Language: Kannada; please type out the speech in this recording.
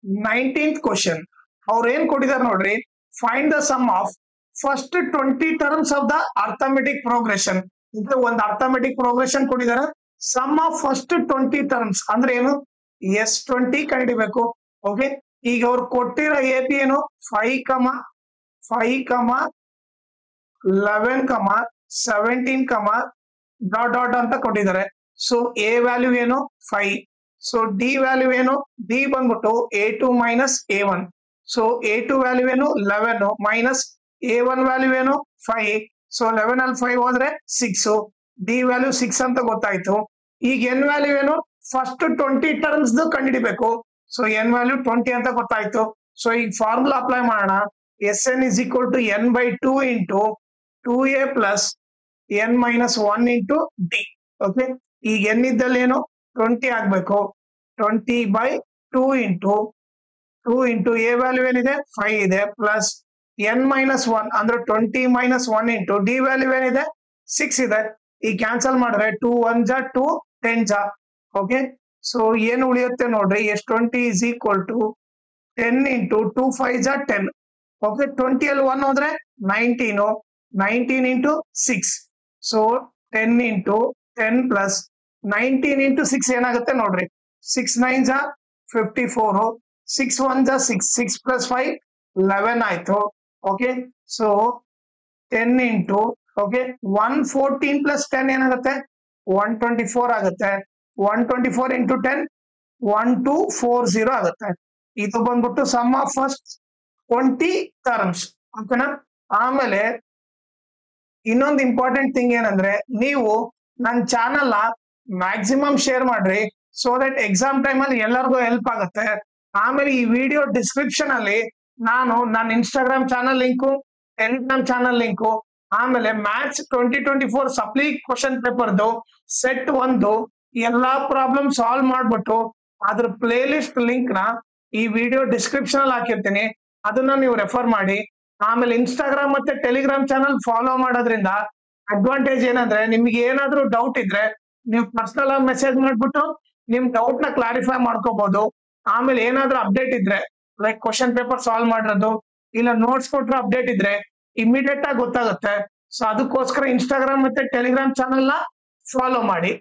19th ಕ್ವಶನ್ ಅವ್ರು ಏನ್ ಕೊಟ್ಟಿದ್ದಾರೆ ನೋಡ್ರಿ, find the sum of first 20 terms of the arithmetic progression. ಇದು ಒಂದು ಅರ್ಥಮೆಟಿಕ್ ಪ್ರೋಗ್ರೆಷನ್ ಕೊಟ್ಟಿದ್ದಾರೆ. ಸಮ್ ಆಫ್ ಫಸ್ಟ್ 20 ಟರ್ಮ್ಸ್ ಅಂದ್ರೆ ಏನು, S20 ಕಂಡಿಡಿಬೇಕು. ಓಕೆ, ಈಗ ಅವ್ರು ಕೊಟ್ಟಿರೋ ಎ ಪಿ ಏನು 5, 11, 17, ಡಾಟ್ ಡಾಟ್ ಅಂತ ಕೊಟ್ಟಿದ್ದಾರೆ. ಸೊ ಎ ವ್ಯಾಲ್ಯೂ ಏನು 5. ಸೊ ಡಿ ವ್ಯಾಲ್ಯೂ ಏನು, ಡಿ ಬಂದ್ಬಿಟ್ಟು A2 minus A1. So A2 value ಏನು 11 ಮೈನಸ್ A1 ವ್ಯಾಲ್ಯೂ ಏನು 5. ಸೊ 11 ಅಲ್ಲಿ 5 ಹೋದ್ರೆ 6. ಡಿ ವ್ಯಾಲ್ಯೂ 6 ಅಂತ ಗೊತ್ತಾಯ್ತು. ಈಗ ಎನ್ ವ್ಯಾಲ್ಯೂ ಏನು, ಫಸ್ಟ್ 20 ಟರ್ಮ್ಸ್ ಕಂಡುಹಿಡಿಬೇಕು. ಸೊ ಎನ್ ವ್ಯಾಲ್ಯೂ 20 ಅಂತ ಗೊತ್ತಾಯ್ತು. ಸೊ ಈಗ ಫಾರ್ಮುಲಾ ಅಪ್ಲೈ ಮಾಡೋಣ. Sn is equal to n/2 into 2a plus n minus 1 into d. Okay, ಈಗ n ಇದ್ದಲ್ಲಿ ಏನು 20 ಆಗ್ಬೇಕು. 20/2 into a ವ್ಯಾಲ್ಯೂ ಏನಿದೆ 5 ಇದೆ, ಪ್ಲಸ್ n minus 1 ಅಂದ್ರೆ 20 minus 1 into d ವ್ಯಾಲ್ಯೂ ಏನಿದೆ 6 ಇದೆ. ಈ ಕ್ಯಾನ್ಸಲ್ ಮಾಡಿದ್ರೆ 2 1 ಜಾ 2 10 ಜಾ. ಓಕೆ, ಸೊ ಏನು ಉಳಿಯುತ್ತೆ ನೋಡ್ರಿ, S20 is equal to 10 into 2 5 ಜಾ 10. ಓಕೆ, 20 ಅಲ್ಲಿ 1 ಹೋದ್ರೆ 19 into 6. So 10 into 10 plus 19 into 6 ಏನಾಗುತ್ತೆ ನೋಡ್ರಿ, 6 9 ಜಾ 54, 6 1 ಜಾ 6 plus 5 11 ಆಯ್ತು. ಓಕೆ, ಸೊ 10 into 114 plus 10 ಏನಾಗುತ್ತೆ 124 ಆಗುತ್ತೆ. 124 into 10 1240 ಆಗುತ್ತೆ. ಇದು ಬಂದ್ಬಿಟ್ಟು ಸಮ್ ಆಫ್ ಫಸ್ಟ್ 20 ಟರ್ಮ್ಸ್. ಓಕೆನಾ. ಆಮೇಲೆ ಇನ್ನೊಂದು ಇಂಪಾರ್ಟೆಂಟ್ ಥಿಂಗ್ ಏನಂದ್ರೆ, ನೀವು ನನ್ನ ಚಾನಲ್ ಮ್ಯಾಕ್ಸಿಮಮ್ ಶೇರ್ ಮಾಡ್ರಿ, ಸೊ ದಟ್ ಎಕ್ಸಾಮ್ ಟೈಮ್ ಅಲ್ಲಿ ಎಲ್ಲರಿಗೂ ಹೆಲ್ಪ್ ಆಗುತ್ತೆ. ಆಮೇಲೆ ಈ ವಿಡಿಯೋ ಡಿಸ್ಕ್ರಿಪ್ಷನ್ ಅಲ್ಲಿ ನಾನು ನನ್ನ Instagram channel link, Telegram channel link, ಆಮೇಲೆ ಮ್ಯಾಥ್ಸ್ 2024 ಸಪ್ಲಿ ಕ್ವಶನ್ ಪೇಪರ್ದು ಸೆಟ್ 1 ಎಲ್ಲಾ ಪ್ರಾಬ್ಲಮ್ ಸಾಲ್ವ್ ಮಾಡ್ಬಿಟ್ಟು ಅದ್ರ ಪ್ಲೇ ಲಿಸ್ಟ್ ಲಿಂಕ್ ನ ಈ ವಿಡಿಯೋ ಡಿಸ್ಕ್ರಿಪ್ಷನ್ ಅಲ್ಲಿ ಹಾಕಿರ್ತೀನಿ. ಅದನ್ನ ನೀವು ರೆಫರ್ ಮಾಡಿ. ಆಮೇಲೆ ಇನ್ಸ್ಟಾಗ್ರಾಮ್ ಮತ್ತೆ ಟೆಲಿಗ್ರಾಮ್ ಚಾನಲ್ ಫಾಲೋ ಮಾಡೋದ್ರಿಂದ ಅಡ್ವಾಂಟೇಜ್ ಏನಂದ್ರೆ, ನಿಮ್ಗೆ ಏನಾದ್ರೂ ಡೌಟ್ ಇದ್ರೆ ನೀವು ಪರ್ಸನಲ್ ಆಗಿ ಮೆಸೇಜ್ ಮಾಡ್ಬಿಟ್ಟು ನಿಮ್ ಡೌಟ್ ನ ಕ್ಲಾರಿಫೈ ಮಾಡ್ಕೋಬಹುದು. ಆಮೇಲೆ ಏನಾದ್ರೂ ಅಪ್ಡೇಟ್ ಇದ್ರೆ, ಲೈಕ್ ಕ್ವಶನ್ ಪೇಪರ್ ಸಾಲ್ವ್ ಮಾಡಿರೋದು ಇಲ್ಲ ನೋಟ್ಸ್ ಕೊಟ್ಟರೆ ಅಪ್ಡೇಟ್ ಇದ್ರೆ ಇಮಿಡಿಯೇಟ್ ಆಗಿ ಗೊತ್ತಾಗುತ್ತೆ. ಸೊ ಅದಕ್ಕೋಸ್ಕರ ಇನ್ಸ್ಟಾಗ್ರಾಮ್ ಮತ್ತೆ ಟೆಲಿಗ್ರಾಮ್ ಚಾನಲ್ ನ ಫಾಲೋ ಮಾಡಿ.